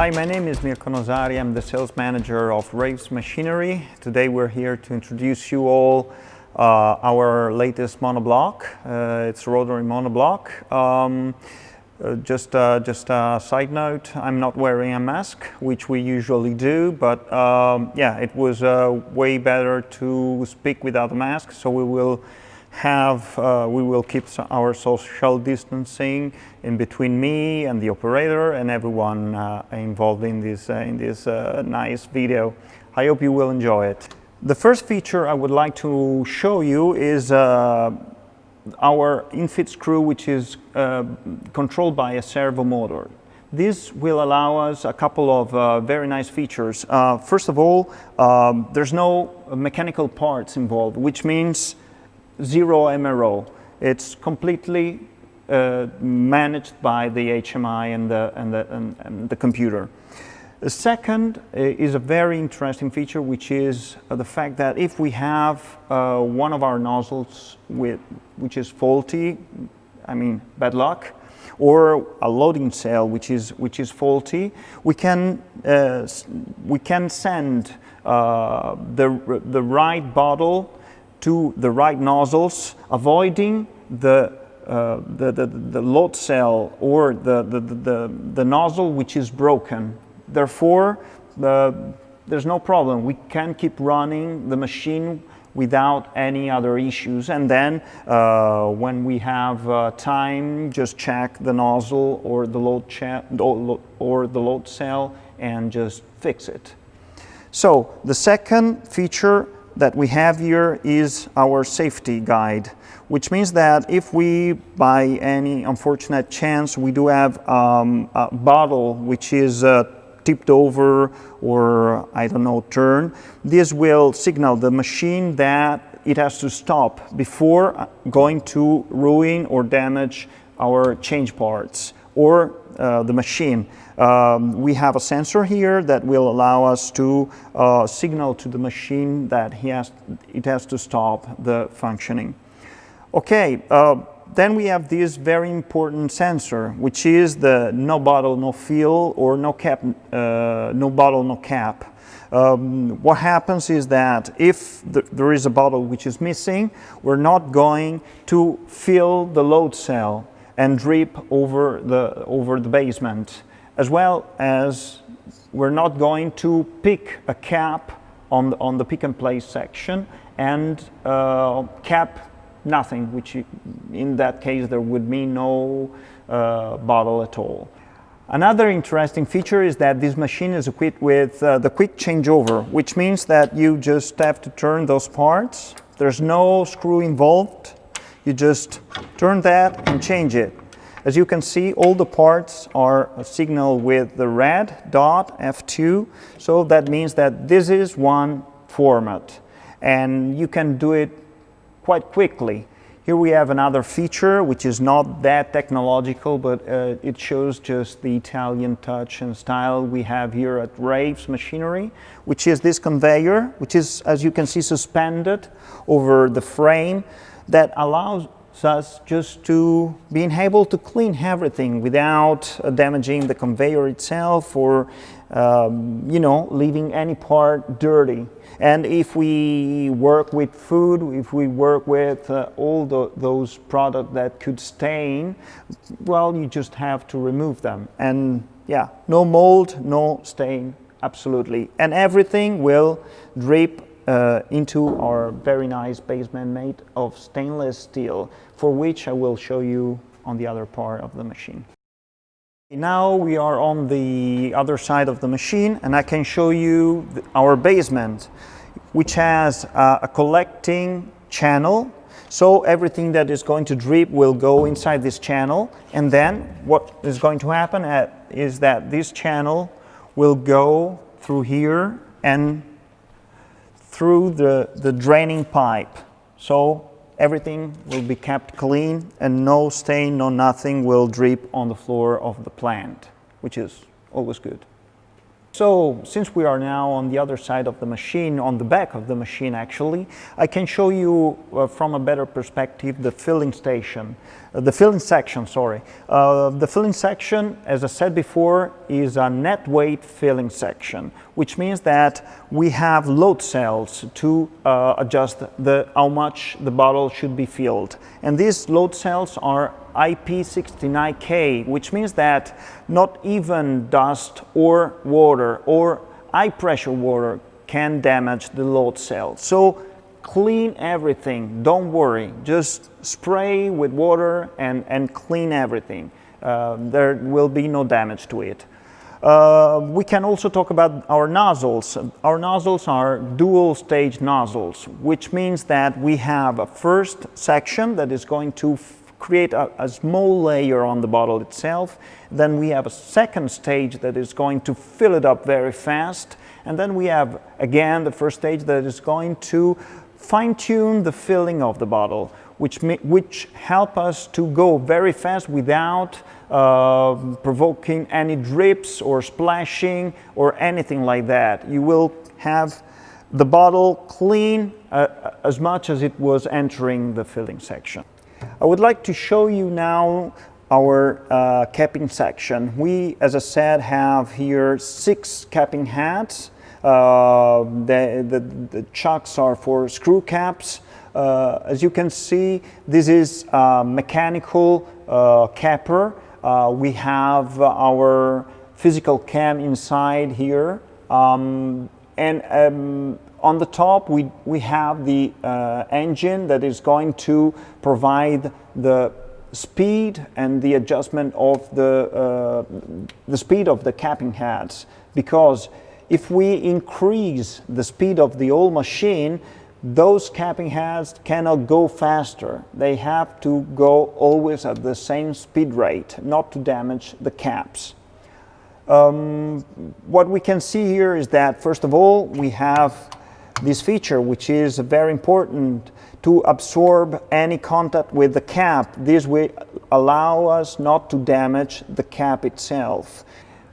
Hi, my name is Mirko. I'm the sales manager of Rejves Machinery. Today we're here to introduce you all our latest monobloc. It's a rotary monobloc. Just a side note, I'm not wearing a mask, which we usually do, but yeah, it was way better to speak without a mask, so we will keep our social distancing in between me and the operator and everyone involved in this nice video. I hope you will enjoy it. The first feature I would like to show you is our infit screw, which is controlled by a servo motor. This will allow us a couple of very nice features. First of all, there's no mechanical parts involved, which means zero MRO. It's completely managed by the HMI and the computer. The second is a very interesting feature, which is the fact that if we have one of our nozzles which is faulty, I mean bad luck, or a loading cell which is faulty, we can send the right bottle to the right nozzles, avoiding the load cell or the nozzle which is broken. Therefore, there's no problem. We can keep running the machine without any other issues, and then when we have time, just check the nozzle or the load cell and just fix it. So the second feature that we have here is our safety guide, which means that if we, by any unfortunate chance, we do have a bottle which is tipped over or, I don't know, turned, this will signal the machine that it has to stop before going to ruin or damage our change parts or the machine. We have a sensor here that will allow us to signal to the machine that it has to stop the functioning. Okay, then we have this very important sensor, which is the no bottle, no fill, or no cap, no bottle, no cap. What happens is that if there is a bottle which is missing, we're not going to fill the load cell and drip over the basement, as well as we're not going to pick a cap on the pick and place section and cap nothing, which in that case there would be no bottle at all. Another interesting feature is that this machine is equipped with the quick changeover, which means that you just have to turn those parts. There's no screw involved. You just turn that and change it. As you can see, all the parts are signaled with the red dot F2, so that means that this is one format, and you can do it quite quickly. Here we have another feature which is not that technological, but it shows just the Italian touch and style we have here at Rejves Machinery, which is this conveyor, which is, as you can see, suspended over the frame, that allows us just to being able to clean everything without damaging the conveyor itself or you know, leaving any part dirty. And if we work with food, if we work with all those products that could stain, well, you just have to remove them. And yeah, no mold, no stain, absolutely. And everything will drip into our very nice basement made of stainless steel, for which I will show you on the other part of the machine. Now we are on the other side of the machine, and I can show you our basement, which has a collecting channel. So everything that is going to drip will go inside this channel, and then what is going to happen is that this channel will go through here and through the draining pipe. So everything will be kept clean and no stain, no nothing will drip on the floor of the plant, which is always good. So, since we are now on the other side of the machine, on the back of the machine actually, I can show you from a better perspective the filling station, the filling section, sorry. The filling section, as I said before, is a net weight filling section, which means that we have load cells to adjust how much the bottle should be filled. And these load cells are IP69K, which means that not even dust or water or high pressure water can damage the load cell. So clean everything, don't worry, just spray with water and clean everything. There will be no damage to it. We can also talk about our nozzles. Our nozzles are dual stage nozzles, which means that we have a first section that is going to create a small layer on the bottle itself. Then we have a second stage that is going to fill it up very fast. And then we have, again, the first stage that is going to fine-tune the filling of the bottle, which help us to go very fast without provoking any drips or splashing or anything like that. You will have the bottle clean as much as it was entering the filling section. I would like to show you now our capping section. We, as I said, have here 6 capping heads. The chucks are for screw caps. As you can see, this is a mechanical capper. We have our physical cam inside here. On the top we have the engine that is going to provide the speed and the adjustment of the speed of the capping heads, because if we increase the speed of the whole machine, those capping heads cannot go faster. They have to go always at the same speed rate, not to damage the caps. What we can see here is that, first of all, we have this feature, which is very important to absorb any contact with the cap. This will allow us not to damage the cap itself.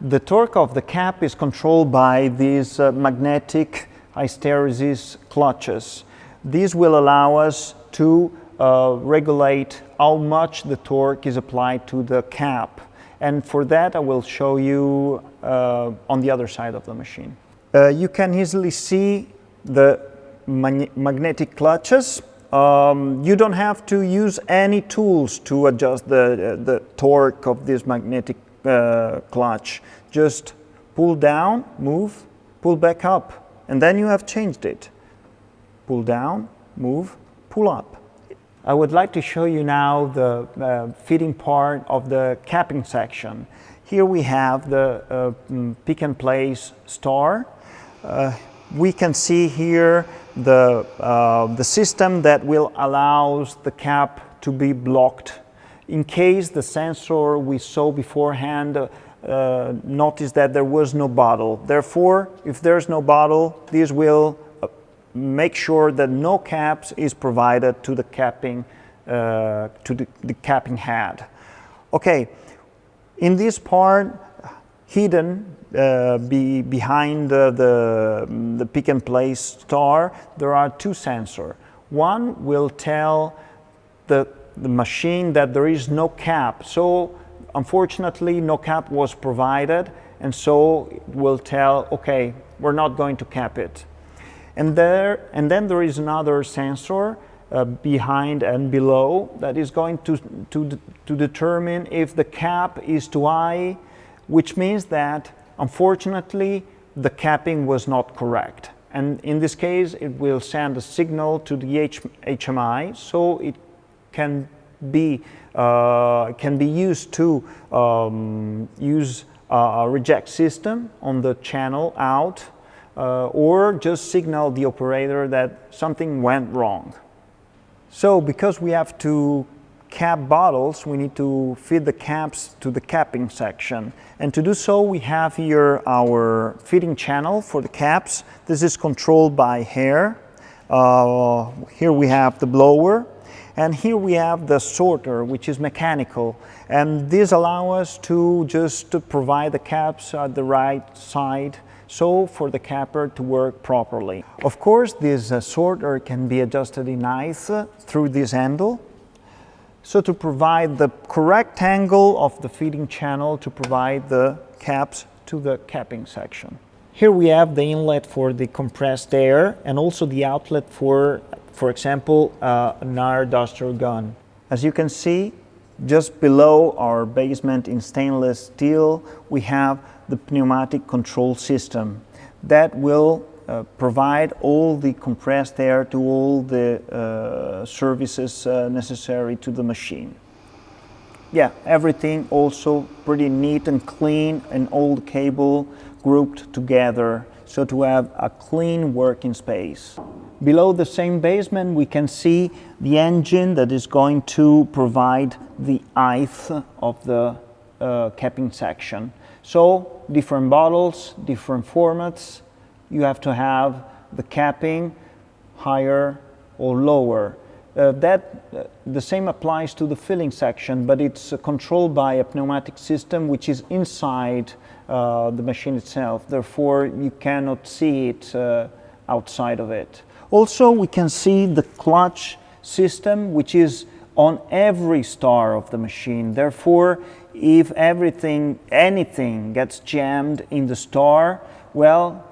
The torque of the cap is controlled by these magnetic hysteresis clutches. These will allow us to regulate how much the torque is applied to the cap. And for that I will show you on the other side of the machine. You can easily see the magnetic clutches. You don't have to use any tools to adjust the torque of this magnetic clutch. Just pull down, move, pull back up, and then you have changed it. Pull down, move, pull up. I would like to show you now the fitting part of the capping section. Here we have the pick and place star. We can see here the system that will allow the cap to be blocked. In case the sensor we saw beforehand noticed that there was no bottle. Therefore, if there's no bottle, this will make sure that no caps is provided to the capping the capping head. Okay, in this part, hidden behind the pick and place star, there are 2 sensors. One will tell the machine that there is no cap. So unfortunately no cap was provided, and so it will tell, okay, we're not going to cap it. And then there is another sensor behind and below that is going to determine if the cap is too high, which means that unfortunately the capping was not correct. And in this case it will send a signal to the HMI, so it can be used to use a reject system on the channel out, or just signal the operator that something went wrong. So because we have to cap bottles, we need to fit the caps to the capping section. And to do so, we have here our fitting channel for the caps. This is controlled by hair. Here we have the blower. And here we have the sorter, which is mechanical. And this allows us to just provide the caps at the right side so for the capper to work properly. Of course, this sorter can be adjusted in height through this handle, so to provide the correct angle of the feeding channel to provide the caps to the capping section. Here we have the inlet for the compressed air and also the outlet for example, an air duster gun. As you can see, just below our basement in stainless steel, we have the pneumatic control system that will provide all the compressed air to all the services necessary to the machine. Yeah, everything also pretty neat and clean, and all the cable grouped together so to have a clean working space. Below the same basement we can see the engine that is going to provide the height of the capping section. So different bottles, different formats, you have to have the capping higher or lower. The same applies to the filling section, but it's controlled by a pneumatic system which is inside the machine itself. Therefore, you cannot see it outside of it. Also, we can see the clutch system, which is on every star of the machine. Therefore, if anything gets jammed in the star, well,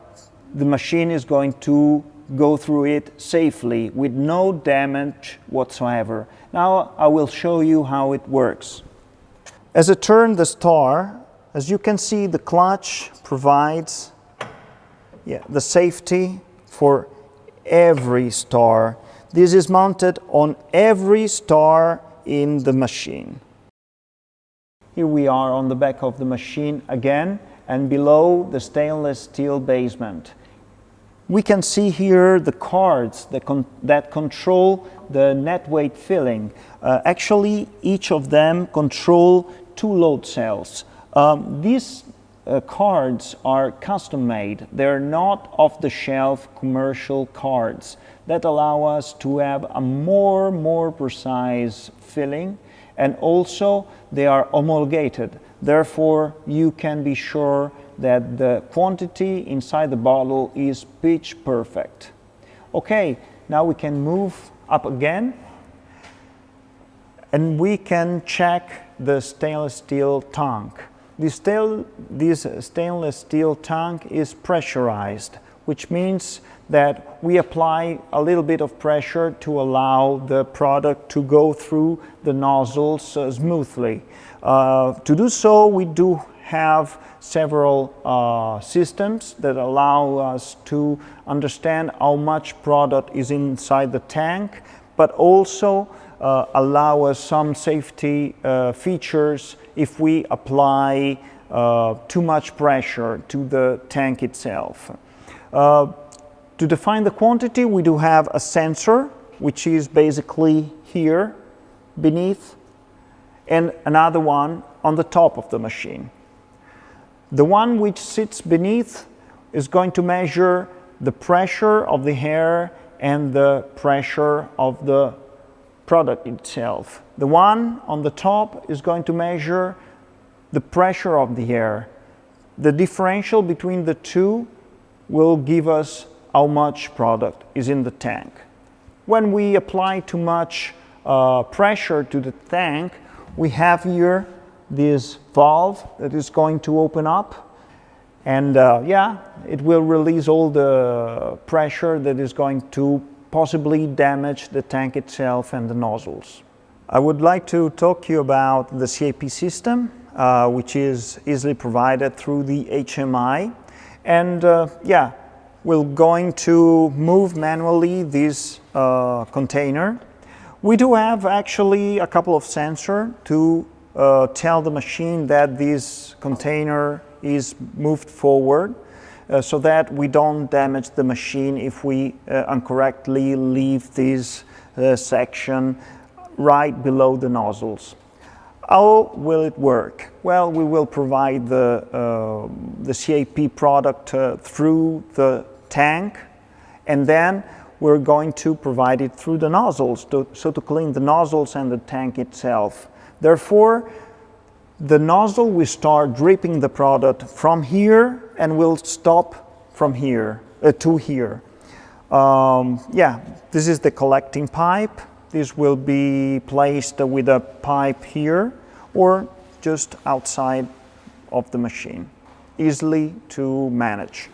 the machine is going to go through it safely with no damage whatsoever. Now I will show you how it works. As I turn the star, as you can see, the clutch provides the safety for every star. This is mounted on every star in the machine. Here we are on the back of the machine again, and below the stainless steel basement. We can see here the cards that control the net weight filling. Actually, each of them control 2 load cells. These cards are custom made. They're not off-the-shelf commercial cards that allow us to have a more precise filling, and also they are homologated. Therefore, you can be sure that the quantity inside the bottle is pitch perfect. Okay, now we can move up again and we can check the stainless steel tank. This stainless steel tank is pressurized, which means that we apply a little bit of pressure to allow the product to go through the nozzles smoothly. To do so, we do have several systems that allow us to understand how much product is inside the tank, but also allow us some safety features if we apply too much pressure to the tank itself. To define the quantity, we do have a sensor, which is basically here beneath, and another one on the top of the machine. The one which sits beneath is going to measure the pressure of the air and the pressure of the product itself. The one on the top is going to measure the pressure of the air. The differential between the two will give us how much product is in the tank. When we apply too much pressure to the tank, we have here this valve that is going to open up, and it will release all the pressure that is going to possibly damage the tank itself and the nozzles. I would like to talk to you about the CAP system, which is easily provided through the HMI, and we're going to move manually this container. We do have actually a couple of sensors to tell the machine that this container is moved forward so that we don't damage the machine if we incorrectly leave this section right below the nozzles. How will it work? Well, we will provide the CAP product through the tank, and then we're going to provide it through the nozzles to clean the nozzles and the tank itself. Therefore, the nozzle will start dripping the product from here and will stop from here to here. Yeah, this is the collecting pipe. This will be placed with a pipe here or just outside of the machine. Easily to manage.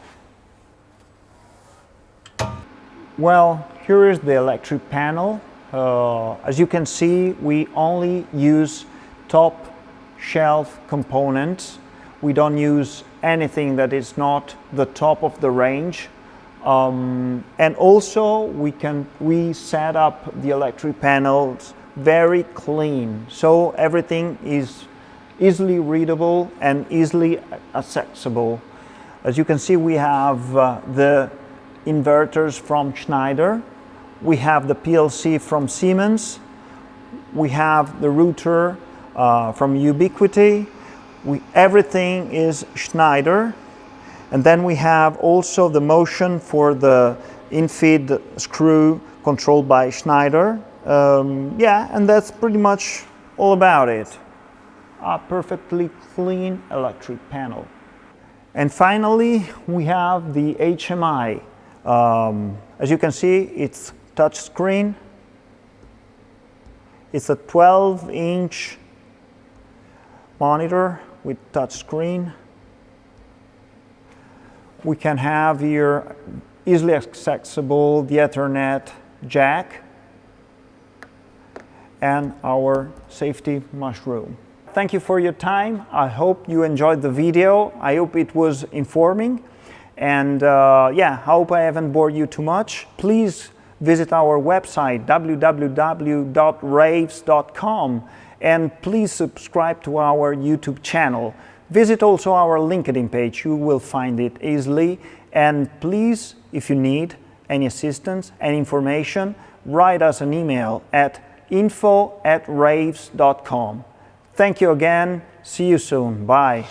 Well, here is the electric panel. As you can see, we only use top shelf components. We don't use anything that is not the top of the range. And also we set up the electric panels very clean, so everything is easily readable and easily accessible. As you can see, we have the inverters from Schneider, we have the PLC from Siemens, we have the router from Ubiquiti. Everything is Schneider. And then we have also the motion for the infeed screw controlled by Schneider. Yeah, and that's pretty much all about it. A perfectly clean electric panel. And finally, we have the HMI. As you can see, it's touch screen. It's a 12-inch monitor with touch screen. We can have here easily accessible the Ethernet jack and our safety mushroom. Thank you for your time. I hope you enjoyed the video. I hope it was informing. And yeah, I hope I haven't bored you too much. Please visit our website www.rejves.com and please subscribe to our YouTube channel. Visit also our LinkedIn page, you will find it easily. And please, if you need any assistance and information, write us an email at info@rejves.com. Thank you again, see you soon, bye.